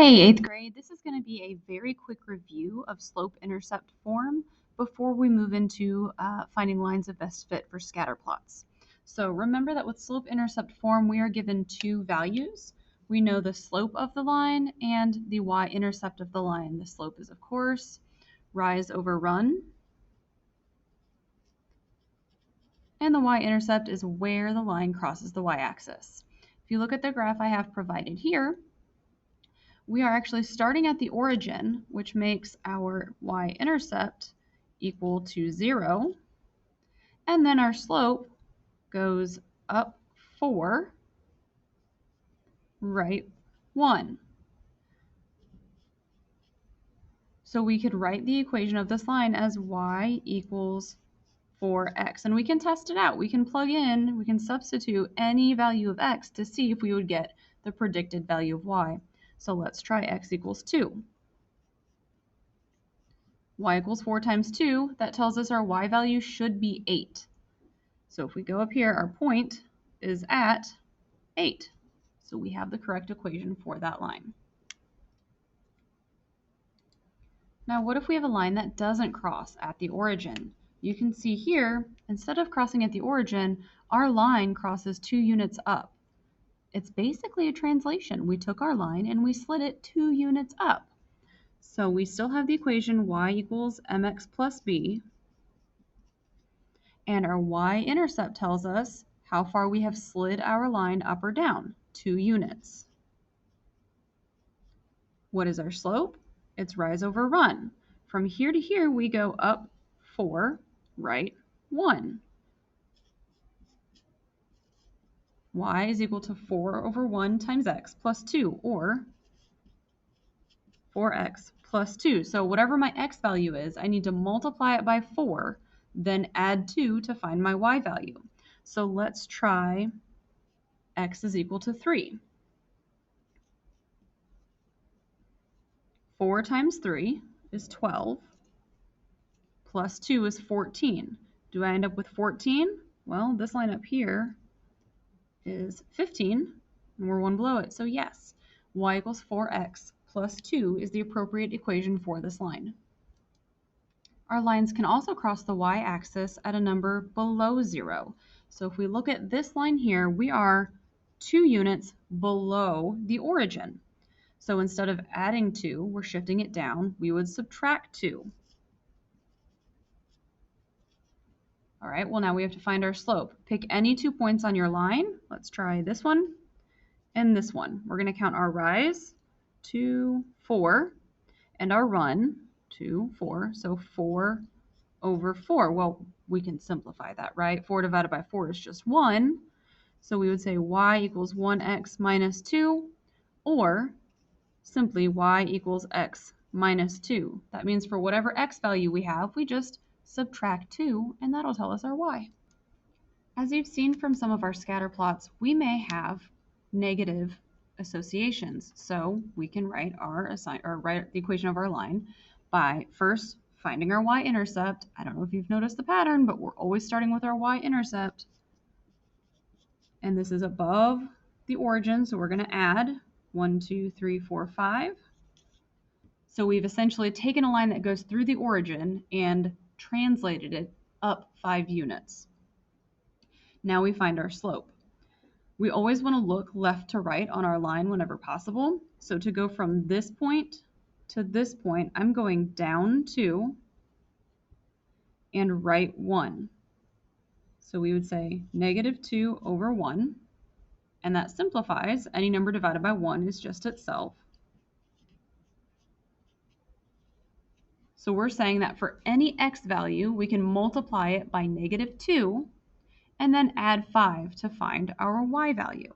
Hey, 8th grade, this is going to be a very quick review of slope-intercept form before we move into finding lines of best fit for scatter plots. So remember that with slope-intercept form, we are given two values. We know the slope of the line and the y-intercept of the line. The slope is, of course, rise over run. And the y-intercept is where the line crosses the y-axis. If you look at the graph I have provided here, we are actually starting at the origin, which makes our y-intercept equal to 0. And then our slope goes up 4, right 1. So we could write the equation of this line as y equals 4x. And we can test it out. We can plug in, we can substitute any value of x to see if we would get the predicted value of y. So let's try x equals 2. Y equals 4 times 2, that tells us our y value should be 8. So if we go up here, our point is at 8. So we have the correct equation for that line. Now what if we have a line that doesn't cross at the origin? You can see here, instead of crossing at the origin, our line crosses 2 units up. It's basically a translation. We took our line and we slid it 2 units up. So we still have the equation y equals mx plus b. And our y-intercept tells us how far we have slid our line up or down, 2 units. What is our slope? It's rise over run. From here to here, we go up 4, right 1. Y is equal to 4 over 1 times x plus 2, or 4x plus 2. So whatever my x value is, I need to multiply it by 4, then add 2 to find my y value. So let's try x is equal to 3. 4 times 3 is 12, plus 2 is 14. Do I end up with 14? Well, this line up here is 15, and we're one below it, so yes, y equals 4x plus 2 is the appropriate equation for this line. Our lines can also cross the y-axis at a number below 0. So if we look at this line here, we are 2 units below the origin. So instead of adding 2, we're shifting it down. We would subtract 2. All right, well now we have to find our slope. Pick any 2 points on your line. Let's try this one and this one. We're going to count our rise, 2, 4, and our run, 2, 4. So 4 over 4. Well, we can simplify that, right? 4 divided by 4 is just 1. So we would say y equals 1x minus 2, or simply y equals x minus 2. That means for whatever x value we have, we just subtract 2, and that'll tell us our y. As you've seen from some of our scatter plots, we may have negative associations. So we can write the equation of our line by first finding our y-intercept. I don't know if you've noticed the pattern, but we're always starting with our y-intercept. And this is above the origin, so we're going to add 1, 2, 3, 4, 5. So we've essentially taken a line that goes through the origin and translated it up 5 units. Now we find our slope. We always want to look left to right on our line whenever possible. So to go from this point to this point, I'm going down 2 and right 1. So we would say negative 2 over 1, and that simplifies. Any number divided by 1 is just itself. So we're saying that for any x value, we can multiply it by negative 2 and then add 5 to find our y value.